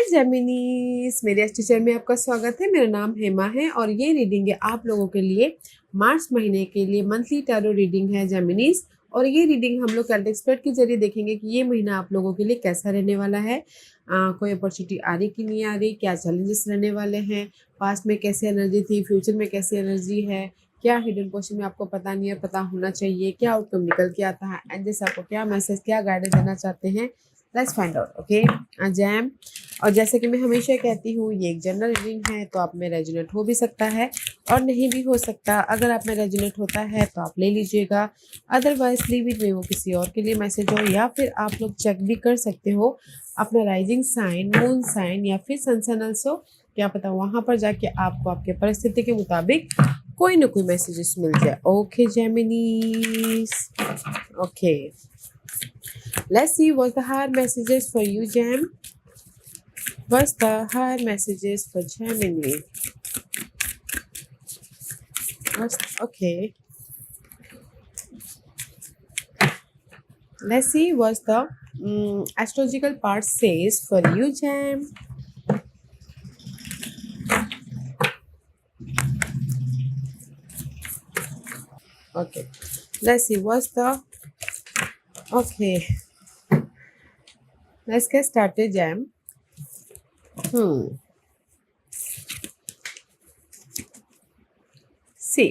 जेमिनीज, मेरे इस टीचर में आपका स्वागत है। मेरा नाम हेमा है और ये रीडिंग है आप लोगों के लिए मार्च महीने के लिए मंथली टैरो रीडिंग है जेमिनीज। और ये रीडिंग हम लोग कैलेंडर स्प्रेड के जरिए देखेंगे कि ये महीना आप लोगों के लिए कैसा रहने वाला है। कोई अपॉर्चुनिटी आ रही कि नहीं आ रही, क्या चैलेंजेस रहने वाले हैं, पास्ट में कैसी एनर्जी थी, फ्यूचर में कैसी एनर्जी है, क्या हिडन क्वेश्चन में आपको पता नहीं है, पता होना चाहिए, क्या आउटकम निकल के आता है, एंड जैसे आपको क्या मैसेज, क्या गाइडेंस देना चाहते हैं। Let's find out. Okay jam. और जैसे कि मैं हमेशा कहती हूँ ये एक जनरल रीडिंग है, तो आप में रेजोनेट हो भी सकता है और नहीं भी हो सकता। अगर आप में रेजोनेट होता है तो आप ले लीजिएगा, अदरवाइज लीव इट में, वो किसी और के लिए मैसेज हो। या फिर आप लोग चेक भी कर सकते हो अपना राइजिंग साइन, मून साइन या फिर सन साइन ऑल्सो, क्या पता वहाँ पर जाके आपको आपके परिस्थिति के मुताबिक कोई ना कोई मैसेजेस मिल जाए। Okay Geminis, okay let's see what's the hard messages for you, Jam. What's the hard messages for Gemini? Okay. Let's see what the astrological part says for you, Jam. Okay. Let's see what's the. Okay. Let's get started, Jam. See.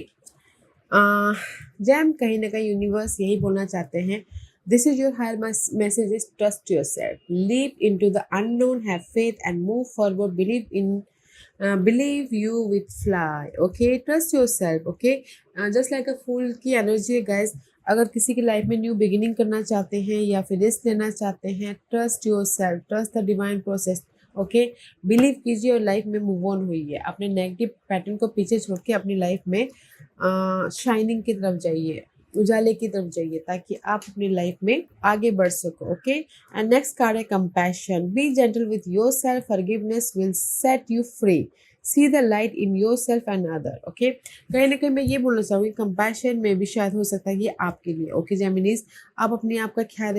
Jam कहीं ना कहीं universe यही बोलना चाहते हैं, this is your higher message is trust your self, leave in to the unknown, have faith and move forward, believe you with fly. Okay, trust your self. Okay, just like a fool की energy है guys. अगर किसी की life में new beginning करना चाहते हैं या फिर रिस्क लेना चाहते हैं, trust your self, trust the divine process. Okay, believe कीजिए और लाइफ में मूव ऑन हुई है। अपने नेगेटिव पैटर्न को पीछे छोड़ के अपनी लाइफ में शाइनिंग की तरफ जाइए, उजाले की तरफ जाइए, ताकि आप अपनी लाइफ में आगे बढ़ सको। ओके, एंड नेक्स्ट कार्ड है compassion, B gentle with your self, forgiveness will set you free, see the light in your self and other. Okay, कहीं ना कहीं मैं ये बोलना चाहूँगी कंपैशन में भी शायद हो सकता है ये आपके लिए। ओके जेमिनीज, आप अपने आप का ख्याल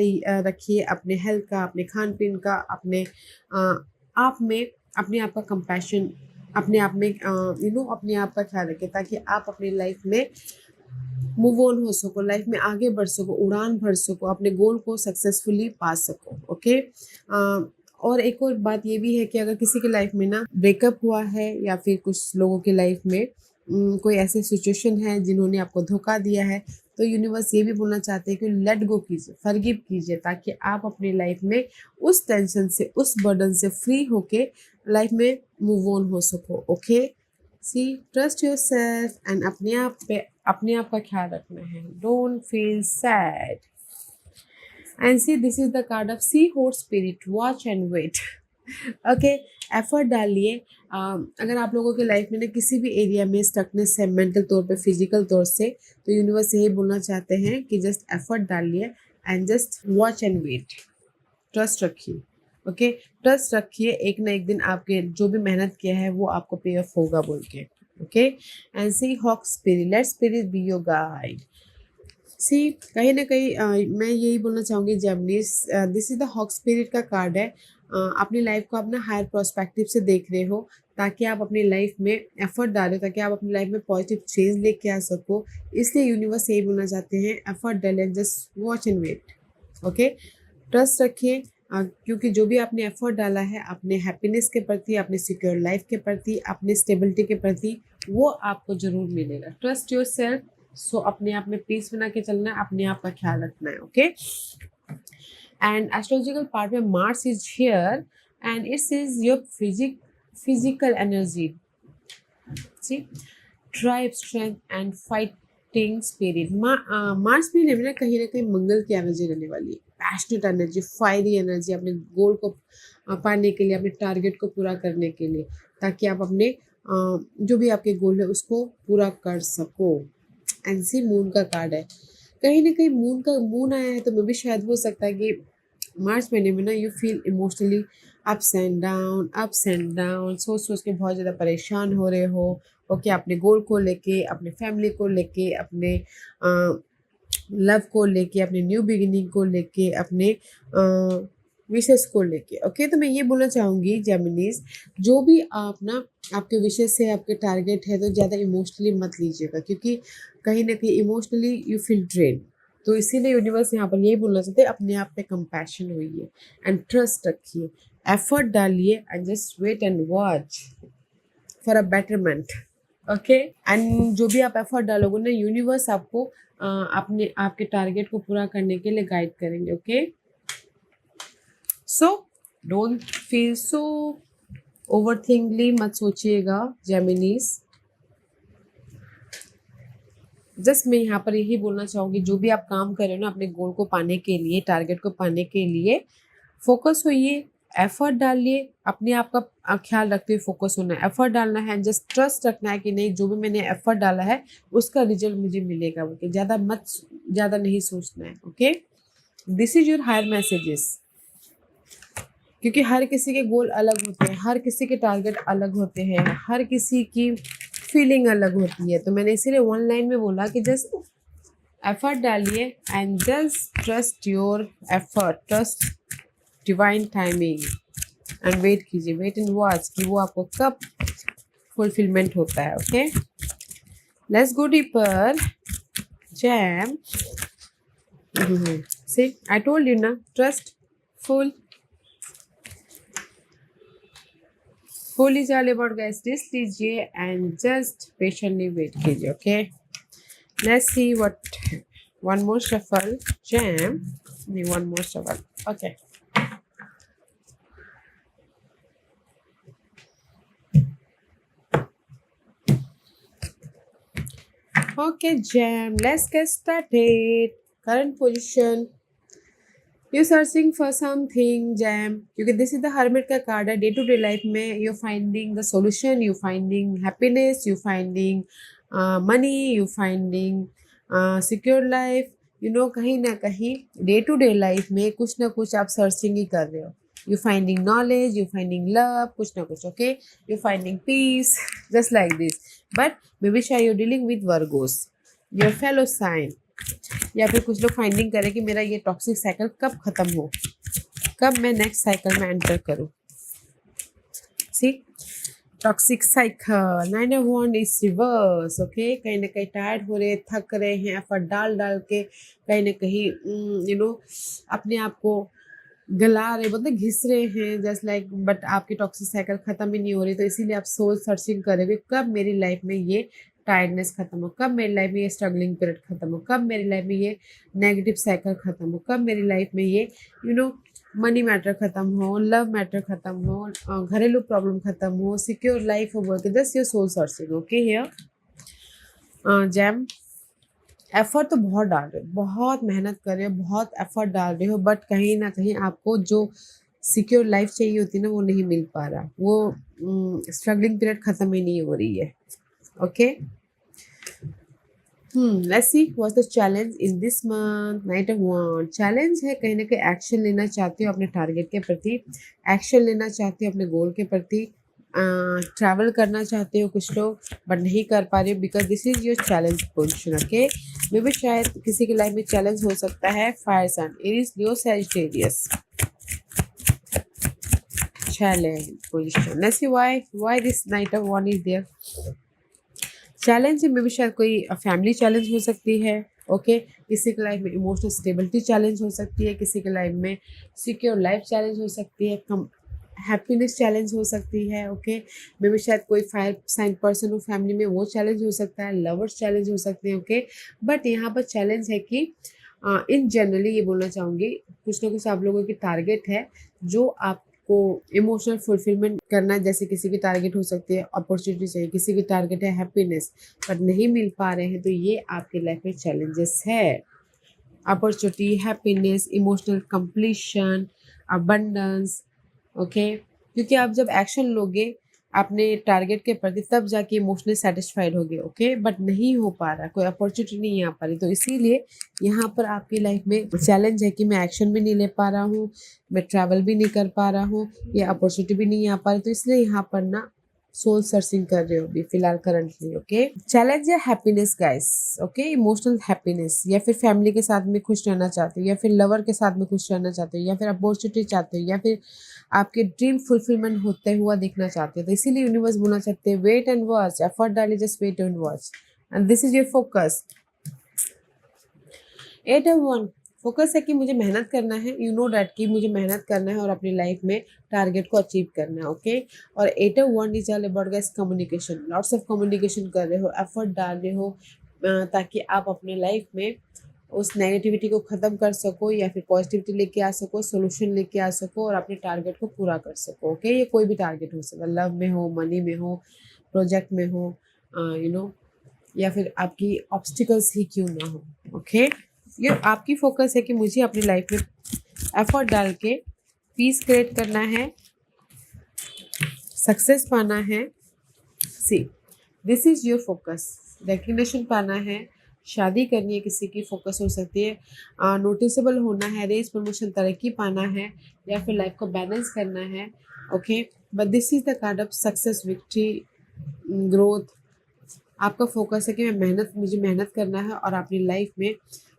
रखिए, अपने हेल्थ का, अपने खान पीन का, अपने आप में अपने आप का कंपैशन, अपने आप में अपने आप का ख्याल रखें, ताकि आप अपनी लाइफ में मूव ऑन हो सको, लाइफ में आगे बढ़ सको, उड़ान भर सको, अपने गोल को सक्सेसफुली पा सको। ओके, और एक और बात ये भी है कि अगर किसी की लाइफ में ना ब्रेकअप हुआ है या फिर कुछ लोगों की लाइफ में कोई ऐसे सिचुएशन है जिन्होंने आपको धोखा दिया है, तो यूनिवर्स ये भी बोलना चाहते हैं कि लेट गो कीजिए, फॉरगिव कीजिए, ताकि आप अपनी लाइफ में उस टेंशन से, उस बर्डन से फ्री होके लाइफ में मूव ऑन हो सको। Okay, see trust your self and अपने आप का ख्याल रखना है, don't feel sad. And see this is the card of see horse spirit, watch and wait. Okay, effort डालिए। अगर आप लोगों के लाइफ में ना किसी भी एरिया में स्टकनेस है, मेंटल तौर पे, फिजिकल तौर से, तो यूनिवर्स यही बोलना चाहते हैं कि जस्ट एफर्ट डालिए and just watch and wait, trust रखिए। ओके, ट्रस्ट रखिए, एक ना एक दिन आपके जो भी मेहनत किया है वो आपको पे ऑफ होगा बोल के। Okay, and see hawk spirit, let spirit be your guide. See कहीं ना कहीं मैं यही बोलना चाहूँगी Geminis, this is the hawk spirit का कार्ड है। अपनी लाइफ को अपना हायर प्रोस्पेक्टिव से देख रहे हो, ताकि आप अपनी लाइफ में एफर्ट डालें, ताकि आप अपनी लाइफ में पॉजिटिव चेंज लेके आ सको। इसलिए यूनिवर्स यही बोलना चाहते हैं, एफर्ट डालें, just watch and wait. Okay, trust रखिए, क्योंकि जो भी आपने एफर्ट डाला है अपने हैप्पीनेस के प्रति, अपने सिक्योर लाइफ के प्रति, अपने स्टेबिलिटी के प्रति, वो आपको जरूर मिलेगा। ट्रस्ट योर सेल्फ, सो अपने आप में पीस बना के चलना है, अपने आप का ख्याल रखना है। ओके, एंड एस्ट्रोलॉजिकल पार्ट में Mars is here and it's is your physical energy, see drive, strength and fighting spirit. Mars में ना कहीं मंगल की एनर्जी रहने वाली है, पैशनेट एनर्जी, फायरी एनर्जी, अपने गोल को पाने के लिए, अपने टारगेट को पूरा करने के लिए, ताकि आप अपने जो भी आपके गोल है उसको पूरा कर सको। एंड सी मून का कार्ड है, कहीं ना कहीं मून आया है, तो मे भी शायद हो सकता है कि मार्च महीने में ना you feel emotionally ups and down, सोच सोच के बहुत ज़्यादा परेशान हो रहे हो। ओके, अपने गोल को लेके, अपने फैमिली को लेके, अपने लव को लेके, अपने न्यू बिगिनिंग को लेके, अपने विशेष को लेके। ओके, तो मैं ये बोलना चाहूँगी जेमिनीज, जो भी आप ना आपके विशेष से आपके टारगेट है तो ज़्यादा इमोशनली मत लीजिएगा, क्योंकि कहीं ना कहीं इमोशनली यू फील ड्रेन। तो इसीलिए यूनिवर्स यहाँ पर यही बोलना चाहते हैं, अपने आप पे कंपैशन होइए एंड ट्रस्ट रखिए, एफर्ट डालिए and just wait and watch for a betterment. Okay, and जो भी आप एफर्ट डालोगे ना, यूनिवर्स आपको अपने आपके टारगेट को पूरा करने के लिए गाइड करेंगे। Okay, so don't feel so overthinkly, मत सोचिएगा जेमिनीज। जस्ट मैं यहाँ पर यही बोलना चाहूँगी, जो भी आप काम कर रहे हो ना अपने गोल को पाने के लिए, टारगेट को पाने के लिए, फोकस होइए, एफर्ट डालिए, अपने आप का ख्याल रखते हुए फोकस होना है, एफर्ट डालना है, जस्ट ट्रस्ट रखना है कि नहीं, जो भी मैंने एफर्ट डाला है उसका रिजल्ट मुझे मिलेगा। ओके, ज़्यादा नहीं सोचना है। Okay, this is your higher messages, क्योंकि हर किसी के गोल अलग होते हैं, हर किसी के टारगेट अलग होते हैं, हर किसी की फीलिंग अलग होती है। तो मैंने इसीलिए वन लाइन में बोला कि जस्ट एफर्ट डालिए and just trust your effort, trust divine timing and wait कीजिए, वेट एंड वॉच कि वो आपको कब फुलफिलमेंट होता है। Okay, let's go deeper. Jam, see I told you ना, trust full is all about, guys. Just लीजिए and just patiently wait कीजिए। Okay, let's see what one more shuffle. Jam, one more shuffle. Okay, okay Jam, let's get started. Current position, you searching for something jam, क्योंकि this is the hermit का card है। Day to day life में you finding the solution, you finding happiness, you finding money, you finding secure life. You know, कहीं ना कहीं day to day life में कुछ ना कुछ आप सर्चिंग ही कर रहे हो। You finding knowledge, you finding love, कुछ ना कुछ। Okay, you finding peace, just like this. But may B शायद you dealing with Virgos, your fellow sign, या फिर कुछ लोग फाइंडिंग करें कि मेरा ये टॉक्सिक साइकिल कब खत्म हो, कब मैं नेक्स्ट साइकिल में एंटर करूं। See, toxic cycle, 9 of wand is reverse. Okay, कहीं ना कहीं टायर्ड हो रहे, थक रहे हैं, एफर्ट डाल डाल के कहीं ना कहीं यू नो अपने आप को गला रहे, मतलब घिस रहे हैं, जस्ट लाइक, बट आपकी टॉक्सिक साइकिल खत्म ही नहीं हो रही। तो इसीलिए आप सोल सर्चिंग करेंगे, कब मेरी लाइफ में ये टायर्डनेस खत्म हो, कब मेरी लाइफ में ये स्ट्रगलिंग पीरियड खत्म हो, कब मेरी लाइफ में ये नेगेटिव साइकिल खत्म हो, कब मेरी लाइफ में ये यू नो मनी मैटर खत्म हो, लव मैटर खत्म हो, घरेलू प्रॉब्लम खत्म हो, सिक्योर लाइफ हो। बोल के दस your soul searching. Okay, here jam, effort तो बहुत डाल रहे हो, बहुत मेहनत कर रहे हो, बहुत एफर्ट डाल रहे हो, बट कहीं ना कहीं आपको जो सिक्योर लाइफ चाहिए होती है ना, वो नहीं मिल पा रहा, वो स्ट्रगलिंग पीरियड खत्म ही नहीं हो रही है। Okay, let's see what's the challenge in this month. Knight of wand, challenge है कहीं ना कहीं एक्शन लेना चाहते हो अपने टारगेट के प्रति, एक्शन लेना चाहते हो अपने गोल के प्रति, ट्रैवल करना चाहते हो कुछ लोग, बट नहीं कर पा रहे हो because this is your challenge position. Okay, may be शायद किसी की लाइफ में चैलेंज हो सकता है। Fire sun, Aries, Leo, Sagittarius, challenge position. Let's see why this knight of wand is there. Challenge में भी शायद कोई फैमिली चैलेंज हो सकती है। ओके, किसी के लाइफ में इमोशनल स्टेबिलिटी चैलेंज हो सकती है, किसी के लाइफ में सिक्योर लाइफ चैलेंज हो सकती है, कम हैप्पीनेस चैलेंज हो सकती है। ओके, मे बी शायद कोई फायर साइन पर्सन हो फैमिली में, वो चैलेंज हो सकता है, लवर्स चैलेंज हो सकते हैं। ओके, बट यहाँ पर चैलेंज है कि इन जनरली ये बोलना चाहूँगी, कुछ ना कुछ आप लोगों की टारगेट है जो आपको इमोशनल फुलफिलमेंट करना है। जैसे किसी की टारगेट हो सकती है अपॉर्चुनिटी चाहिए, किसी की टारगेट है हैप्पीनेस, पर नहीं मिल पा रहे हैं, तो ये आपके लाइफ में चैलेंजेस है। Opportunity, happiness, emotional completion, abundance. Okay, क्योंकि आप जब एक्शन लोगे अपने टारगेट के प्रति, तब जाके इमोशनली सेटिस्फाइड होगे। ओके, बट नहीं हो पा रहा, कोई अपॉर्चुनिटी नहीं आ पा रही, तो इसीलिए यहाँ पर आपकी लाइफ में चैलेंज है कि मैं एक्शन भी नहीं ले पा रहा हूँ, मैं ट्रैवल भी नहीं कर पा रहा हूँ, ये अपॉर्चुनिटी भी नहीं आ पा रही, तो इसलिए यहाँ पर ना सोल सर्चिंग कर रहे हो अभी फिलहाल करंटली। ओके, चैलेंज है happiness guys. Okay, emotional happiness, या फिर फैमिली के साथ में खुश रहना चाहते हो, या फिर लवर के साथ में खुश रहना चाहते हो, या फिर अपॉर्चुनिटी चाहते हो, या फिर आपके ड्रीम फुलफिलमेंट होते हुआ देखना चाहते हो। तो इसीलिए यूनिवर्स बोलना चाहते हैं वेट एंड वॉच, एफर्ट डालिए, just wait and watch, and this is your focus. 8 of 1 focus है कि मुझे मेहनत करना है, यू नो डैट कि मुझे मेहनत करना है और अपनी लाइफ में टारगेट को अचीव करना है। ओके, और 8 of 1 is all about guys communication, lots of communication कर रहे हो, एफर्ट डाल रहे हो ताकि आप अपने लाइफ में उस नेगेटिविटी को ख़त्म कर सको या फिर पॉजिटिविटी लेके आ सको, सोल्यूशन लेके आ सको और अपने टारगेट को पूरा कर सको। ओके, ये कोई भी टारगेट हो सकता है, लव में हो, मनी में हो, प्रोजेक्ट में हो, यू नो, या फिर आपकी ऑब्स्टिकल्स ही क्यों ना हो। ओके, ये आपकी फोकस है कि मुझे अपनी लाइफ में एफर्ट डाल के पीस क्रिएट करना है, सक्सेस पाना है। See, this is your focus. Recognition पाना है, शादी करनी है, किसी की फोकस हो सकती है, नोटिसेबल होना है, रेस प्रमोशन, तरक्की पाना है, या फिर लाइफ को बैलेंस करना है। Okay, but this is the card of success, victory, growth. आपका फोकस है कि मुझे मेहनत करना है और अपनी लाइफ में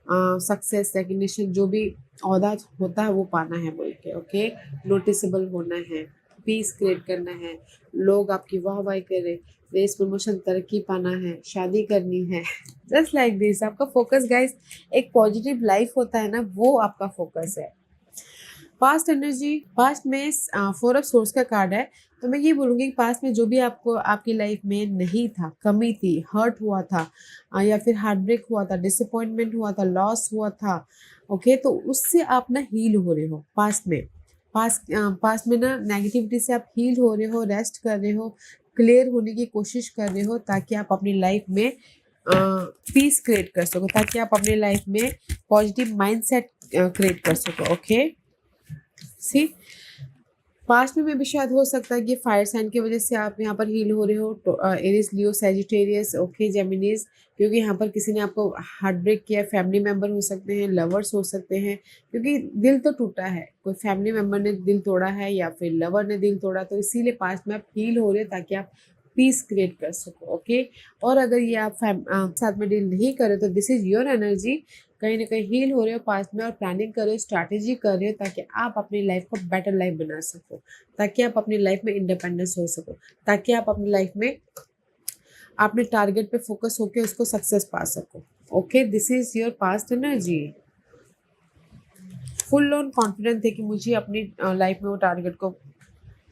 सक्सेस, रिकग्निशन, जो भी औहदा होता है वो पाना है बोल के। ओके, नोटिसेबल होना है, पीस क्रिएट करना है, लोग आपकी वाहवाही करें, रेस प्रमोशन, तरक्की पाना है, शादी करनी है। जस्ट लाइक दिस आपका फोकस गाइस, एक पॉजिटिव लाइफ होता है ना, वो आपका फोकस है। पास्ट एनर्जी, पास्ट में 4 of Swords का कार्ड है। तो मैं ये बोलूँगी कि पास्ट में जो भी आपको आपकी लाइफ में नहीं था, कमी थी, हर्ट हुआ था, या फिर हार्ट ब्रेक हुआ था, डिसअपॉइंटमेंट हुआ था, लॉस हुआ था। ओके, तो उससे आप ना हील हो रहे हो पास्ट में। पास्ट में ना नेगेटिविटी से आप हील हो रहे हो, रेस्ट कर रहे हो, क्लियर होने की कोशिश कर रहे हो ताकि आप अपनी लाइफ में पीस क्रिएट कर सको, ताकि आप अपनी लाइफ में पॉजिटिव माइंडसेट क्रिएट कर सको। ओके, सी, पास्ट में भी शायद हो सकता है कि फायर साइन की वजह से आप यहाँ पर हील हो रहे हो, तो एरिस, लियो, सैजिटेरियस, ओके, जेमिनीज, क्योंकि यहाँ पर किसी ने आपको हार्ट ब्रेक किया, फैमिली मेंबर हो सकते हैं, लवर्स हो सकते हैं, क्योंकि दिल तो टूटा है, कोई फैमिली मेंबर ने दिल तोड़ा है या फिर लवर ने दिल तोड़ा, तो इसीलिए पास्ट में आप हील हो रहे हो ताकि आप पीस क्रिएट कर सको। ओके, और अगर ये आप साथ में डील नहीं करे तो दिस इज योर एनर्जी, कहीं ना कहीं हील हो रहे हो पास्ट में और प्लानिंग कर रहे हो, स्ट्रैटेजी कर रहे हो ताकि आप अपनी लाइफ को बेटर लाइफ बना सको, ताकि आप अपनी लाइफ में इंडिपेंडेंस हो सको, ताकि आप अपनी लाइफ में अपने टारगेट पे फोकस होकर उसको सक्सेस पा सको। Okay, this is your past energy. Full on confident है कि मुझे अपनी लाइफ में वो टारगेट को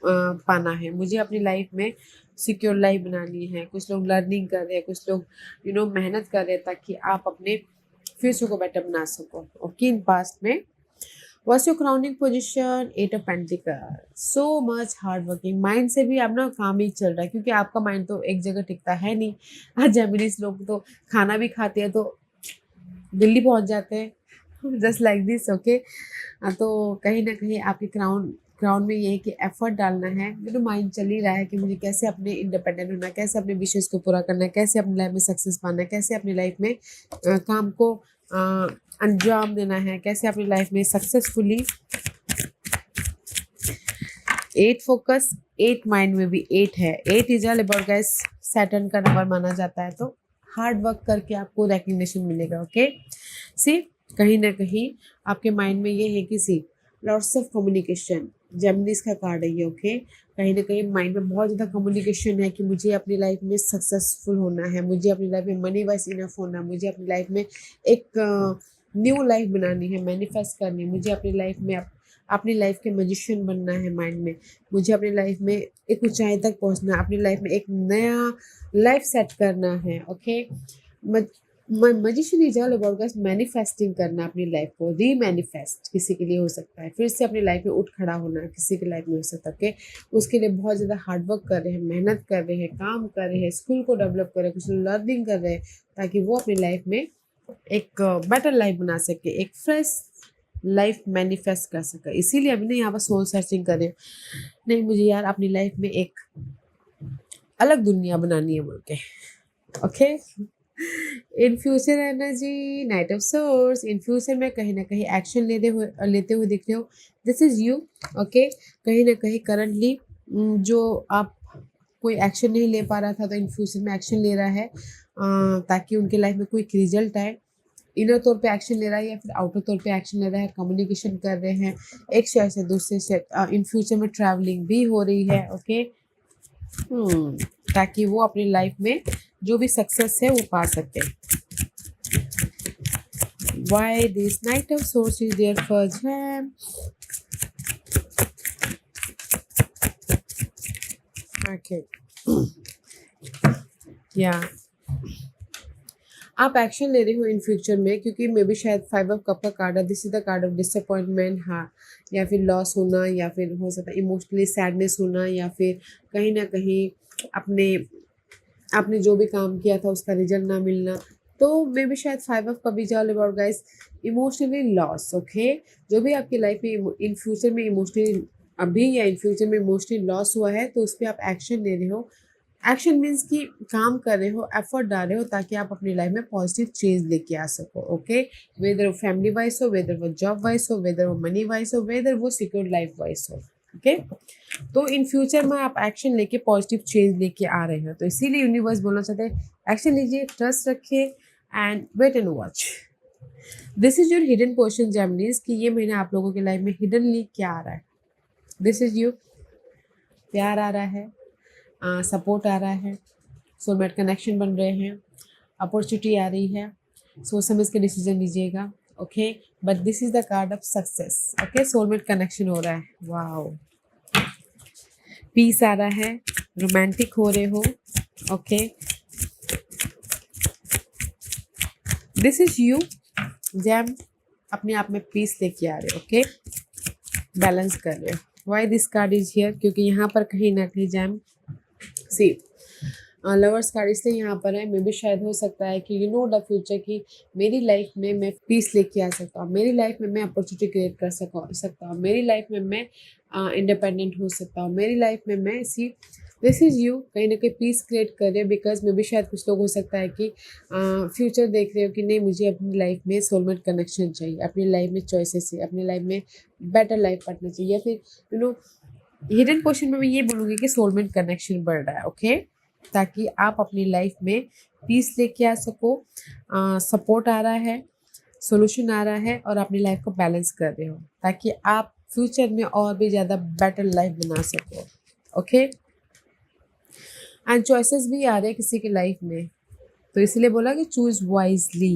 पाना है, मुझे अपनी लाइफ में सिक्योर लाइफ बनानी है। कुछ लोग लर्निंग कर रहे हैं, कुछ लोग मेहनत कर रहे हैं ताकि आप अपने फ्यूचर को बेटर बना सको। ओके, इन पास्ट में what's your crowning position, 8 of Pentacles, so much hard working, mind से भी आप ना काम ही चल रहा है, क्योंकि आपका माइंड तो एक जगह टिकता है नहीं। आज जेमिनीज लोग तो खाना भी खाते हैं तो दिल्ली पहुंच जाते हैं, जस्ट लाइक दिस। ओके, तो कहीं ना कहीं आपके क्राउन में ये है कि एफर्ट डालना है, माइंड चल ही रहा है कि मुझे कैसे अपने इंडिपेंडेंट होना है, कैसे अपने विशेष को पूरा करना है, कैसे अपनी लाइफ में सक्सेस पाना है, कैसे अपनी लाइफ में काम को अंजाम देना है, कैसे अपनी लाइफ में सक्सेसफुली। 8 फोकस, 8 माइंड में भी 8 है। 8 is all about guys, Saturn का नंबर माना जाता है, तो हार्ड वर्क करके आपको रिकग्निशन मिलेगा। ओके, सी, कहीं ना कहीं आपके माइंड में ये है कि सी, लॉट्स ऑफ कम्युनिकेशन, जेमिनीज का कार्ड है ये। ओके, कहीं ना कहीं माइंड में बहुत ज़्यादा कम्युनिकेशन है कि मुझे अपनी लाइफ में सक्सेसफुल होना है, मुझे अपनी लाइफ में मनी वाइज इनफ होना है, मुझे अपनी लाइफ में एक न्यू लाइफ बनानी है, मैनिफेस्ट करनी है, मुझे अपनी लाइफ में अपनी लाइफ के मैजिशियन बनना है माइंड में, मुझे अपनी लाइफ में एक ऊंचाई तक पहुंचना है, अपनी लाइफ में एक नया लाइफ सेट करना है। Okay, magician is all about guys manifesting करना, अपनी लाइफ को रीमैनिफेस्ट किसी के लिए हो सकता है, फिर से अपनी लाइफ में उठ खड़ा होना किसी की लाइफ में हो सकता है। ओके, उसके लिए बहुत ज़्यादा हार्डवर्क कर रहे हैं, मेहनत कर रहे हैं, काम कर रहे हैं, स्किल को डेवलप कर रहे हैं, कुछ लर्निंग कर रहे हैं ताकि वो अपनी लाइफ में एक बेटर लाइफ बना सके, एक फ्रेश लाइफ मैनिफेस्ट कर सके। इसीलिए अभी ना यहाँ पर सोल सर्चिंग कर रहे हैं, नहीं मुझे यार अपनी लाइफ में एक अलग दुनिया बनानी है बोल के। Okay, in future energy, night of source, in future में कहीं ना कहीं एक्शन लेते हुए दिख रहे हो, दिस इज यू। ओके, कहीं ना कहीं करंटली जो आप कोई एक्शन नहीं ले पा रहा था तो इन फ्यूचर में एक्शन ले रहा है ताकि उनके लाइफ में कोई रिजल्ट आए। इनर तौर पे एक्शन ले रहा है या फिर आउटर तौर पे एक्शन ले रहा है, कम्युनिकेशन कर रहे हैं एक शहर से दूसरे शहर, इन फ्यूचर में ट्रैवलिंग भी हो रही है। ओके, ताकि वो अपनी लाइफ में जो भी सक्सेस है वो पा सके। Why this Knight of Swords is there for Jam? Okay. Yeah. आप एक्शन ले रहे हो इन फ्यूचर में, क्योंकि मे बी शायद 5 ऑफ कप का कार्ड है। This is the card of disappointment, हाँ, या फिर लॉस होना, या फिर हो सकता है इमोशनली सैडनेस होना, या फिर कहीं ना कहीं अपने आपने जो भी काम किया था उसका रिजल्ट ना मिलना। तो मे बी शायद 5 of cup is all about guys emotionally loss. Okay, जो भी आपकी लाइफ में इन फ्यूचर में इमोशनली अभी या इन फ्यूचर में इमोशनली लॉस हुआ है तो उस पर आप एक्शन ले रहे हो। एक्शन मीन्स कि काम कर रहे हो, एफर्ट डाल रहे हो ताकि आप अपनी लाइफ में पॉजिटिव चेंज लेके आ सको। ओके, वेदर वो फैमिली वाइज हो, वेदर वो जॉब वाइज हो, वेदर वो मनी वाइज हो, वेदर वो सिक्योर लाइफ वाइज हो। ओके, तो इन फ्यूचर में आप एक्शन लेके पॉजिटिव चेंज लेके आ रहे हो, तो इसीलिए यूनिवर्स बोलना चाहते हैं एक्शन लीजिए, ट्रस्ट रखिए and wait and watch. This is your hidden portion Geminis, कि ये महीना आप लोगों की लाइफ में हिडनली क्या आ रहा है। दिस इज यू, प्यार आ रहा है, सपोर्ट आ रहा है, सोलमेट कनेक्शन बन रहे हैं, अपॉर्चुनिटी आ रही है, सोच समझ के डिसीजन लीजिएगा। Okay, but this is the card of success. Okay, soulmate connection हो रहा है, वाओ, पीस आ रहा है, रोमांटिक हो रहे हो। Okay, this is you jam, अपने आप में पीस लेके आ रहे हो। ओके, बैलेंस कर रहे हो। Why this card is here, क्योंकि यहाँ पर कहीं ना कहीं जैम सी लवर्स कार्ड इसलिए यहाँ पर है। मे भी शायद हो सकता है कि यू नो द फ्यूचर की मेरी लाइफ में मैं पीस लेके आ सकता हूँ, मेरी लाइफ में मैं अपॉर्चुनिटी क्रिएट कर सकता हूँ, मेरी लाइफ में मैं इंडिपेंडेंट हो सकता हूँ, मेरी लाइफ में मैं सी दिस इज़ यू कहीं ना कहीं पीस क्रिएट कर रहे हो। बिकॉज मे भी शायद कुछ लोग हो सकता है कि फ्यूचर देख रहे हो कि नहीं मुझे अपनी लाइफ में सोलमेट कनेक्शन चाहिए, अपनी लाइफ में चॉइसेस चाहिए, अपनी लाइफ में बेटर लाइफ पार्टनर चाहिए, या फिर यू नो हिडन पोर्शन में मैं ये बोलूँगी कि सोलमेट कनेक्शन बढ़ रहा है। ओके, ताकि आप अपनी लाइफ में पीस लेके आ सको, सपोर्ट आ रहा है, सोल्यूशन आ रहा है, और अपनी लाइफ को बैलेंस कर रहे हो ताकि आप फ्यूचर में और भी ज़्यादा बेटर लाइफ बना सको। ओके, एंड चॉइसेस भी आ रहे हैं किसी की लाइफ में, तो इसलिए बोला कि चूज वाइजली,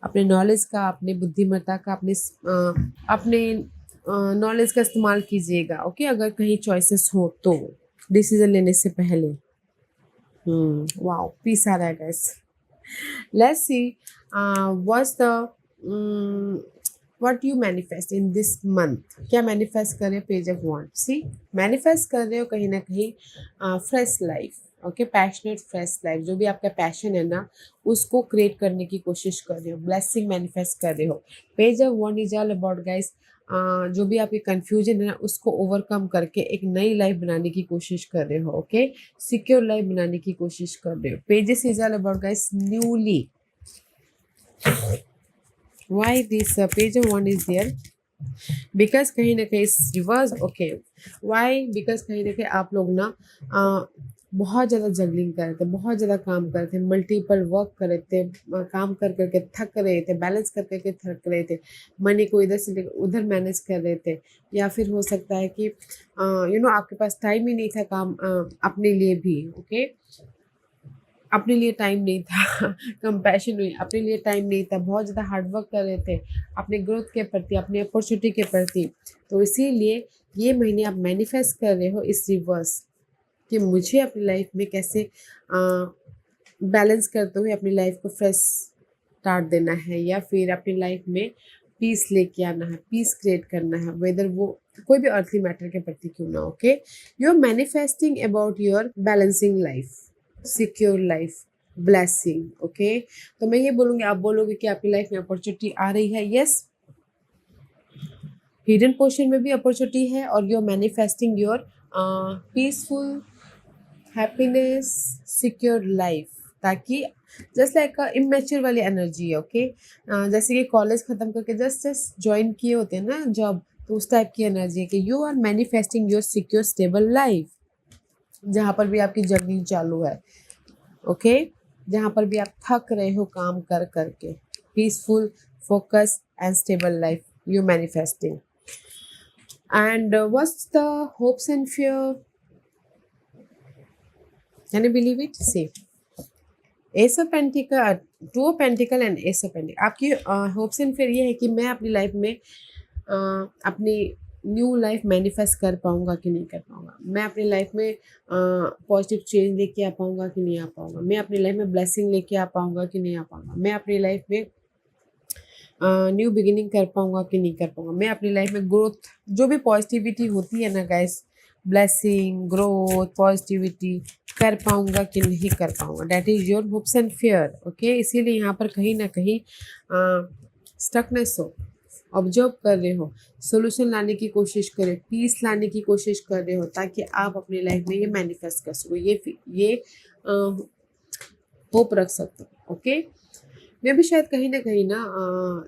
अपने नॉलेज का, अपने बुद्धिमत्ता का, अपने नॉलेज का इस्तेमाल कीजिएगा। ओके, अगर कहीं चॉइसेस हो तो डिसीजन लेने से पहले। वाओ, पीस आ रहा है guys. Let's see what's the what you manifest in this month. क्या मैनिफेस्ट कर रहे हो? Page of wand. See, manifest कर रहे हो कहीं ना कहीं fresh life. Okay, passionate fresh life, जो भी आपका पैशन है ना उसको क्रिएट करने की कोशिश कर रहे हो, ब्लेसिंग मैनिफेस्ट कर रहे हो। Page of wand is all about guys जो भी आपकी कंफ्यूजन है ना उसको ओवरकम करके एक नई लाइफ बनाने की कोशिश कर रहे हो। ओके, सिक्योर लाइफ बनाने की कोशिश कर रहे हो। Pages is all about guys newly. Why this page of one is there? Because कहीं ना कहीं रिवर्स। Okay, why? बिकॉज कहीं ना कहीं आप लोग ना बहुत ज़्यादा जगलिंग कर रहे थे, बहुत ज़्यादा काम कर रहे थे, मल्टीपल वर्क कर रहे थे, काम कर करके थक रहे थे, बैलेंस कर करके थक रहे थे, मनी को इधर से उधर मैनेज कर रहे थे, या फिर हो सकता है कि यू नो आपके पास टाइम ही नहीं था काम अपने लिए भी। ओके, अपने लिए टाइम नहीं था कंपैशन हुई, अपने लिए टाइम नहीं था, बहुत ज़्यादा हार्डवर्क कर रहे थे अपने ग्रोथ के प्रति, अपने अपॉर्चुनिटी के प्रति। तो इसीलिए ये महीने आप मैनिफेस्ट कर रहे हो इस रिवर्स कि मुझे अपनी लाइफ में कैसे बैलेंस करते हुए अपनी लाइफ को फ्रेश स्टार्ट देना है, या फिर अपनी लाइफ में पीस लेके आना है, पीस क्रिएट करना है, वेदर वो कोई भी अर्थली मैटर के प्रति क्यों ना। Okay, you are manifesting about your balancing life, secure life, blessing. Okay, तो मैं ये बोलूँगी, आप बोलोगे कि आपकी लाइफ में अपॉर्चुनिटी आ रही है। यस, हिडन पोर्शन में भी अपॉर्चुनिटी है, और you are manifesting your peaceful happiness, secure life, ताकि जस्ट लाइक इमेच्योर वाली एनर्जी है। ओके, जैसे कि कॉलेज ख़त्म करके जस्ट ज्वाइन किए होते हैं ना जॉब, तो उस टाइप की एनर्जी है कि you are manifesting your secure stable life. जहाँ पर भी आपकी जर्नी चालू है, ओके, जहाँ पर भी आप थक रहे हो काम कर करके, peaceful, focus and stable life you manifesting. And what's the hopes and fear? Can you believe it? See, Ace of Pentacle, Two of Pentacle and Ace of Pentacle. आपकी होप्स एंड फिर ये है कि मैं अपनी लाइफ में अपनी new life manifest कर पाऊँगा कि नहीं कर पाऊँगा, मैं अपनी लाइफ में पॉजिटिव चेंज लेके आ पाऊँगा कि नहीं आ पाऊँगा, मैं अपनी लाइफ में ब्लेसिंग लेके आ पाऊँगा कि नहीं आ पाऊँगा, मैं अपनी लाइफ में न्यू बिगिनिंग कर पाऊँगा कि नहीं कर पाऊँगा, मैं अपनी लाइफ में ग्रोथ, जो भी पॉजिटिविटी होती है ना गाइस, ब्लेसिंग, ग्रोथ, पॉजिटिविटी कर पाऊँगा कि नहीं कर पाऊँगा, that is your hopes and fear. Okay, इसीलिए यहाँ पर कहीं ना कहीं स्टकनेस हो, ऑब्जर्व कर रहे हो, सोल्यूशन लाने की कोशिश करें, पीस लाने की कोशिश कर रहे हो, ताकि आप अपनी लाइफ में ये मैनिफेस्ट कर सको, ये होप रख सकते हो. ओके, मैं भी शायद कहीं ना कहीं ना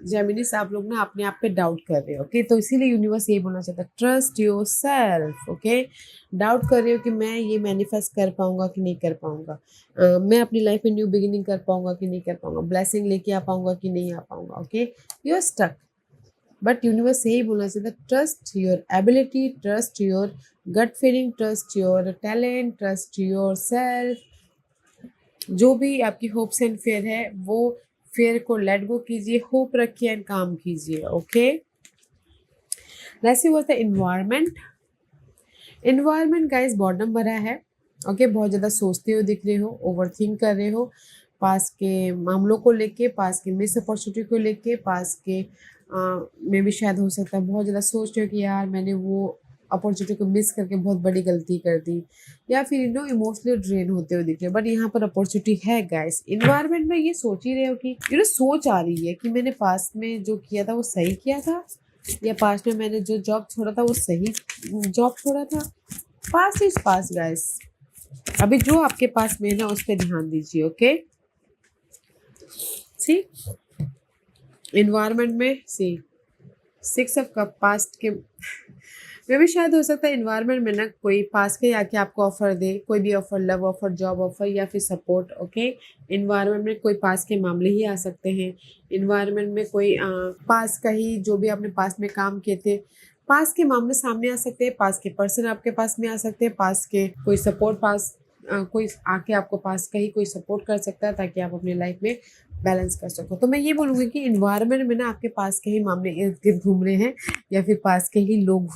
जेमिनिस आप लोग ना अपने आप पे डाउट कर रहे हो. ओके, तो इसीलिए यूनिवर्स यही बोलना चाहता है, trust your self. Okay, doubt कर रहे हो कि मैं ये मैनिफेस्ट कर पाऊंगा कि नहीं कर पाऊंगा, मैं अपनी लाइफ में न्यू बिगिनिंग कर पाऊंगा कि नहीं कर पाऊंगा, ब्लेसिंग लेके आ पाऊंगा कि नहीं आ पाऊंगा. Okay, you are stuck, but universe यही बोलना चाहता है, trust your ability, trust your gut feeling, trust your talent, trust your self. जो भी आपकी होप्स एंड फेयर है, वो फेयर को लेट गो कीजिए, होप रखिए एंड काम कीजिए. Okay, let's see what the environment. Environment guys bottom भरा है. ओके, बहुत ज़्यादा सोचते हो दिख रहे हो, ओवर थिंक कर रहे हो, पास के मामलों को लेके, पास के मिस अपॉर्चुनिटी को लेके, पास के में भी शायद हो सकता है बहुत ज़्यादा सोच रहे हो कि यार मैंने वो अपॉर्चुनिटी को मिस करके बहुत बड़ी गलती कर दी, या फिर इमोशनली ड्रेन होते हुए दिख रहे हो, बट यहाँ पर अपॉर्चुनिटी है गाइस. इन्वायरमेंट में ये सोच ही रहे हो कि सोच आ रही है कि मैंने पास्ट में जो किया था वो सही किया था, या पास्ट में मैंने जो जॉब छोड़ा था वो सही जॉब छोड़ा था. पास्ट इज पास्ट गाइस, अभी जो आपके पास में है ना उस पर ध्यान दीजिए. ओके, सी इन्वायरमेंट में सी 6 ऑफ कप पास्ट के में भी शायद हो सकता है इन्वायरमेंट में ना कोई पास के आके आपको ऑफर दे, कोई भी offer, love offer, job offer या फिर सपोर्ट. ओके, इन्वायरमेंट में कोई पास के मामले ही आ सकते हैं. इन्वायरमेंट में कोई पास का ही जो भी आपने पास में काम किए थे, पास के मामले सामने आ सकते हैं, पास के पर्सन आपके पास में आ सकते हैं, पास के कोई सपोर्ट, पास कोई आके आपको पास का ही कोई सपोर्ट कर सकता है, ताकि आप अपनी लाइफ में बैलेंस कर सको. तो मैं ये बोलूँगी कि इन्वायरमेंट में ना आपके पास के ही मामले इर्द गिर्द घूम रहे हैं, या फिर पास के ही लोग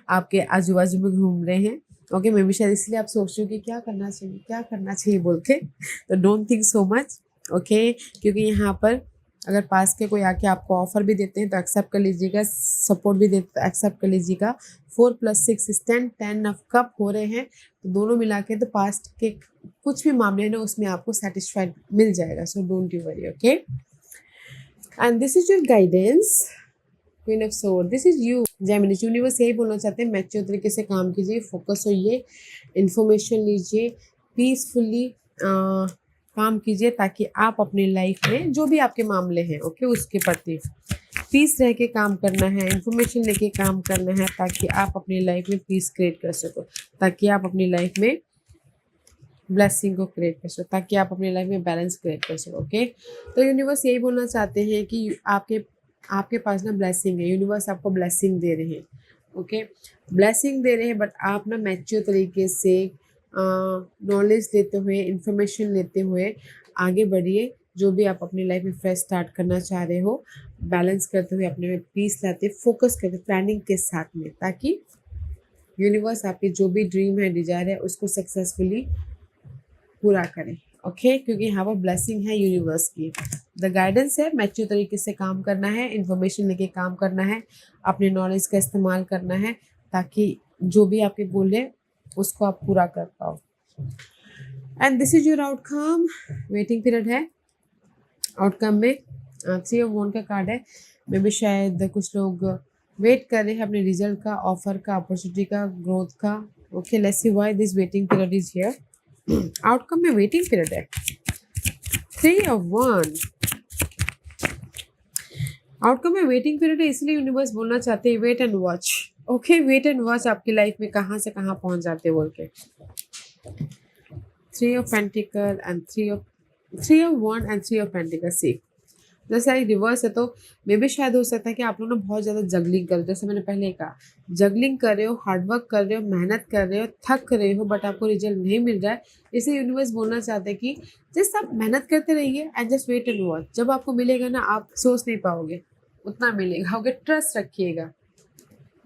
आपके आजू बाजू में घूम रहे हैं. ओके, मैं भी शायद इसलिए आप सोच रहे हो कि क्या करना चाहिए, क्या करना चाहिए बोल के. तो don't think so much. Okay, क्योंकि यहाँ पर अगर पास के कोई आके आपको ऑफर भी देते हैं तो एक्सेप्ट कर लीजिएगा, सपोर्ट भी देते तो एक्सेप्ट कर लीजिएगा. 4 + 6 = 10 ऑफ कप हो रहे हैं, तो दोनों मिला के तो पास्ट के कुछ भी मामले हैं ना उसमें आपको सेटिस्फाइड मिल जाएगा. So don't you worry. Okay, and this is your guidance, queen of sword. This is you Gemini. Universe यही बोलना चाहते हैं, मैच्योर तरीके से काम कीजिए, फोकस होइए, इन्फॉर्मेशन लीजिए, पीसफुली काम कीजिए, ताकि आप अपनी लाइफ में जो भी आपके मामले हैं, ओके, उसके प्रति पीस रह के काम करना है, इन्फॉर्मेशन लेके काम करना है, ताकि आप अपनी लाइफ में पीस क्रिएट कर सको, ताकि आप अपनी लाइफ में ब्लेसिंग को क्रिएट कर सको, ताकि आप अपनी लाइफ में बैलेंस क्रिएट कर सको. ओके, तो यूनिवर्स यही बोलना चाहते हैं कि आपके पास ना ब्लेसिंग है, यूनिवर्स आपको ब्लेसिंग दे रहे हैं. ओके, ब्लेसिंग दे रहे हैं, बट आप ना मैच्योर तरीके से नॉलेज लेते हुए, इंफॉर्मेशन लेते हुए आगे बढ़िए. जो भी आप अपनी लाइफ में फ्रेश स्टार्ट करना चाह रहे हो, बैलेंस करते हुए अपने में पीस लाते, फोकस करते, प्लानिंग के साथ में, ताकि यूनिवर्स आपके जो भी ड्रीम है, डिजायर है, उसको सक्सेसफुली पूरा करें. ओके, क्योंकि यहाँ पर ब्लेसिंग है यूनिवर्स की. द गाइडेंस है मैच्योर तरीके से काम करना है, इंफॉर्मेशन लेके काम करना है, अपने नॉलेज का इस्तेमाल करना है, ताकि जो भी आपके गोल है उसको आप पूरा कर पाओ. And this is your outcome. Waiting period है. आउटकम में 3 ऑफ वॉन्ड का कार्ड है. मे भी शायद कुछ लोग वेट कर रहे हैं अपने रिजल्ट का, ऑफर का, अपॉर्चुनिटी का, ग्रोथ का. Okay, let's see why this waiting period is here. Outcome में वेटिंग पीरियड है. 3 ऑफ वॉन्ड. आउटकम में वेटिंग पीरियड है, इसलिए यूनिवर्स बोलना चाहते हैं wait and watch. Okay, wait and watch आपकी लाइफ में कहाँ से कहाँ पहुँच जाते हैं बोल के. Three of pentacle and three of one and three of pentacle. See जैसे रिवर्स है तो मे भी शायद हो सकता है कि आप लोग ना बहुत ज़्यादा जगलिंग कर रहे हो, जैसे मैंने पहले कहा जगलिंग कर रहे हो, हार्डवर्क कर रहे हो, मेहनत कर रहे हो, थक रहे हो, बट आपको रिजल्ट नहीं मिल रहा है। इसे यूनिवर्स बोलना चाहते हैं कि जस्ट आप मेहनत करते रहिए and just wait and watch. जब आपको मिलेगा ना आप सोच नहीं पाओगे उतना मिलेगा, ओके ट्रस्ट रखिएगा,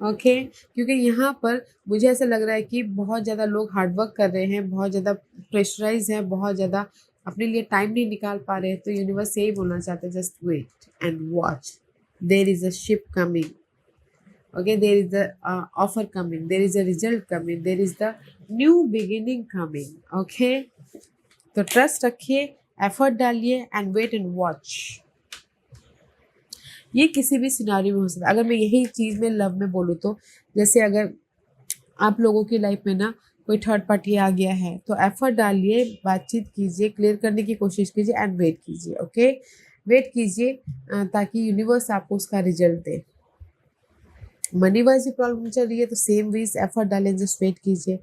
ओके क्योंकि यहाँ पर मुझे ऐसा लग रहा है कि बहुत ज़्यादा लोग हार्डवर्क कर रहे हैं, बहुत ज़्यादा प्रेशराइज है, बहुत ज़्यादा अपने लिए टाइम नहीं निकाल पा रहे हैं। तो यूनिवर्स यही बोलना चाहते हैं just wait and watch, there is a ship coming, okay there is the offer coming, there is a result coming, there is the new beginning coming, okay. तो ट्रस्ट रखिए, एफर्ट डालिए एंड वेट एंड वॉच। ये किसी भी scenario में हो सकता है। अगर मैं यही चीज़ में लव में बोलूँ तो जैसे अगर आप लोगों की लाइफ में ना कोई थर्ड पार्टी आ गया है तो एफर्ट डालिए, बातचीत कीजिए, क्लियर करने की कोशिश कीजिए एंड वेट कीजिए, ओके वेट कीजिए ताकि यूनिवर्स आपको उसका रिजल्ट दे। मनी वाइज भी प्रॉब्लम चल रही है तो सेम वीज एफर्ट डालें, जस्ट वेट कीजिए,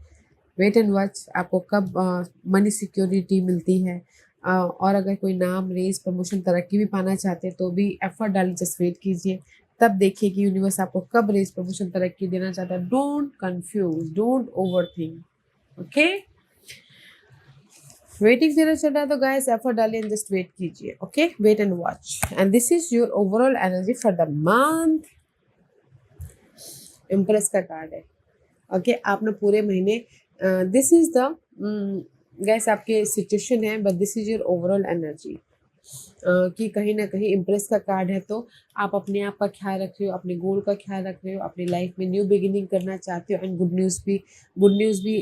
वेट एंड वॉच आपको कब मनी सिक्योरिटी मिलती है। और अगर कोई नाम रेस प्रमोशन तरक्की भी पाना चाहते हैं तो भी एफर्ट डालें, जस्ट वेट कीजिए, तब देखिए कि यूनिवर्स आपको कब रेस प्रमोशन तरक्की देना चाहता है। Don't confuse, don't overthink, okay. Waiting period चल रहा है तो गाइस एफर्ट डालिए एंड जस्ट वेट कीजिए, okay wait and watch. And this is your overall energy for the month. Empress का कार्ड है, ओके आपने पूरे महीने दिस इज द गैस आपके सिचुएशन है, but this is your overall energy कि कहीं ना कहीं इम्प्रेस का कार्ड है तो आप अपने आप का ख्याल रख रहे हो, अपने गोल का ख्याल रख रहे हो, अपनी लाइफ में न्यू बिगिनिंग करना चाहते हो एंड गुड न्यूज़ भी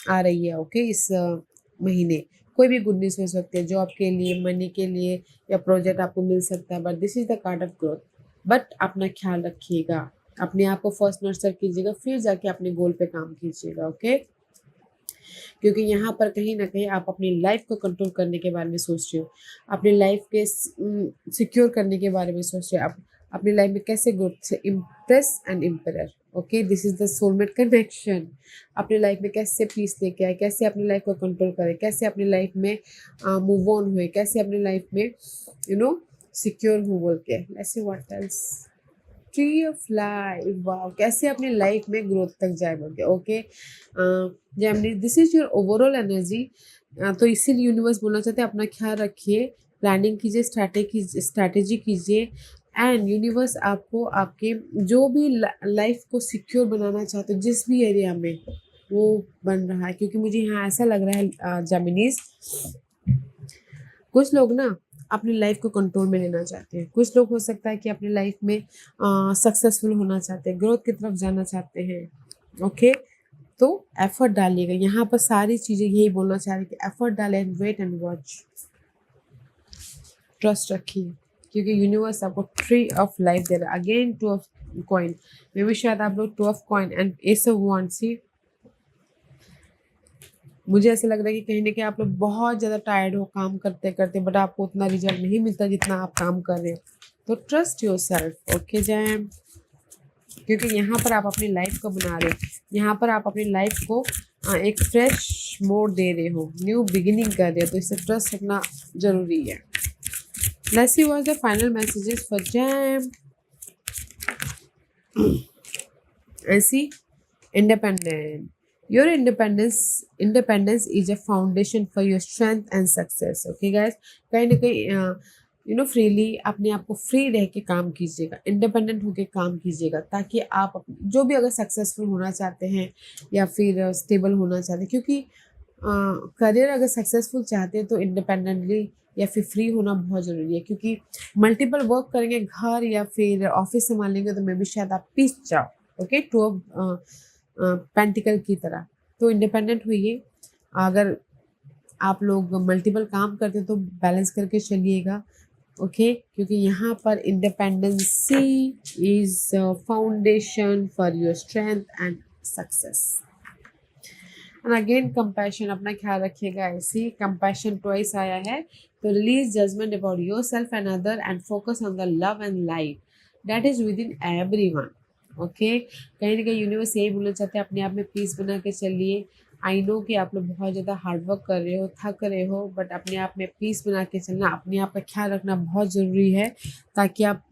आ रही है, ओके इस महीने कोई भी गुड न्यूज़ हो सकती है, जॉब के लिए, मनी के लिए या प्रोजेक्ट आपको मिल सकता है, but this is the card of growth. But अपना ख्याल रखिएगा, अपने आप को फर्स्ट नर्चर कीजिएगा, फिर जाके अपने गोल पे काम कीजिएगा, ओके क्योंकि यहाँ पर कहीं ना कहीं आप अपनी लाइफ को कंट्रोल करने के बारे में सोच रहे हो, अपनी लाइफ के सिक्योर करने के बारे में सोच रहे हो, आप अपनी लाइफ में कैसे ग्रोथ से empress and emperor, okay this is the soulmate connection. अपनी लाइफ में कैसे पीस लेके आए, कैसे अपनी लाइफ को कंट्रोल करें, कैसे अपनी लाइफ में मूव ऑन हुए, कैसे अपनी लाइफ में सिक्योर हो बोल के। ऐसे what else, tree of life, वाह कैसे अपनी लाइफ में ग्रोथ तक जाए बोल के, okay Gemini this is your overall energy. तो इसीलिए यूनिवर्स बोलना चाहते हैं अपना ख्याल रखिए, प्लानिंग कीजिए, स्ट्रैटेजी कीजिए एंड यूनिवर्स आपको आपके जो भी लाइफ को सिक्योर बनाना चाहते हो जिस भी एरिया में वो बन रहा है। क्योंकि मुझे यहाँ ऐसा लग रहा है जामिनीज, कुछ लोग ना अपनी लाइफ को कंट्रोल में लेना चाहते हैं, कुछ लोग हो सकता है कि अपनी लाइफ में सक्सेसफुल होना चाहते हैं, ग्रोथ की तरफ जाना चाहते हैं, ओके तो एफर्ट डालिएगा। यहाँ पर सारी चीज़ें यही बोलना चाह रही कि एफर्ट डालें and wait and watch, trust रखिए क्योंकि यूनिवर्स आपको ट्री ऑफ लाइफ दे रहा है। Again two of coin, may भी शायद आप लोग two of coin and ace of wand, see मुझे ऐसा लग रहा है कि कहीं ना कहीं आप लोग बहुत ज़्यादा टायर्ड हो काम करते करते, बट आपको उतना रिजल्ट नहीं मिलता जितना आप काम कर रहे हो। तो trust your self, okay jam, क्योंकि यहाँ पर आप अपनी लाइफ को बना रहे हो, यहाँ पर आप अपनी लाइफ को एक फ्रेश मोड दे रहे हो, न्यू बिगिनिंग कर रहे हो, तो इससे ट्रस्ट रखना जरूरी है। Let's see what the final messages for jam. ऐसी independent, your independence is a foundation for your strength and success, okay guys कहीं ना कहीं फ्रीली अपने आप को फ्री रह के काम कीजिएगा, इंडिपेंडेंट होके काम कीजिएगा ताकि आप जो भी अगर सक्सेसफुल होना चाहते हैं या फिर स्टेबल होना चाहते हैं, क्योंकि करियर अगर सक्सेसफुल चाहते हैं तो इंडिपेंडेंटली या फिर फ्री होना बहुत ज़रूरी है। क्योंकि मल्टीपल वर्क करेंगे, घर या फिर ऑफिस संभालेंगे तो मे भी शायद आप पिस जाओ, ओके टू ऑफ पेंटिकल की तरह। तो इंडिपेंडेंट होइए, अगर आप लोग मल्टीपल काम करते तो बैलेंस करके चलिएगा, ओके क्योंकि यहाँ पर independency is foundation for your strength and success. And again compassion, अपना ख्याल रखिएगा। ऐसी कंपैशन ट्वाइस आया है तो release judgement about yourself and other and focus on the love and life that is within everyone, okay कहीं ना कहीं यूनिवर्स यही बोलना चाहते हैं अपने आप में पीस बना के चलिए, आई नो कि आप लोग बहुत ज़्यादा हार्ड वर्क कर रहे हो, थक रहे हो, बट अपने आप में पीस बना के चलना, अपने आप का ख्याल रखना बहुत ज़रूरी है, ताकि आप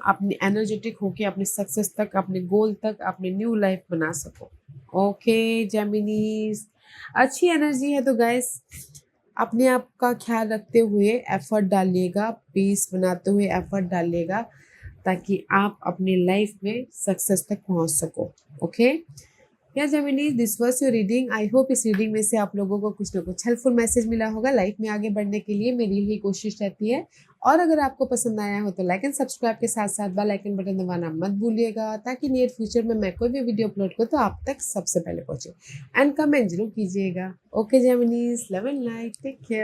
अपनी एनर्जेटिक होके अपने सक्सेस तक, अपने गोल तक, अपने न्यू लाइफ बना सको। ओके जेमिनीज, अच्छी एनर्जी है तो गाइस अपने आप का ख्याल रखते हुए एफर्ट डालिएगा, पीस बनाते हुए एफर्ट डालिएगा, ताकि आप अपनी लाइफ में सक्सेस तक पहुंच सको। ओके या Gemini, this was your reading. I hope इस रीडिंग में से आप लोगों को कुछ ना कुछ हेल्पफुल मैसेज मिला होगा। लाइफ में आगे बढ़ने के लिए मेरी यही कोशिश रहती है। और अगर आपको पसंद आया हो तो लाइक एंड सब्सक्राइब के साथ साथ बेल आइकन बटन दबाना मत भूलिएगा, ताकि नियर फ्यूचर में मैं कोई भी वीडियो अपलोड करूँ तो आप तक सबसे पहले पहुंचे। एंड कमेंट जरूर कीजिएगा। Okay Geminis, love and light, take care.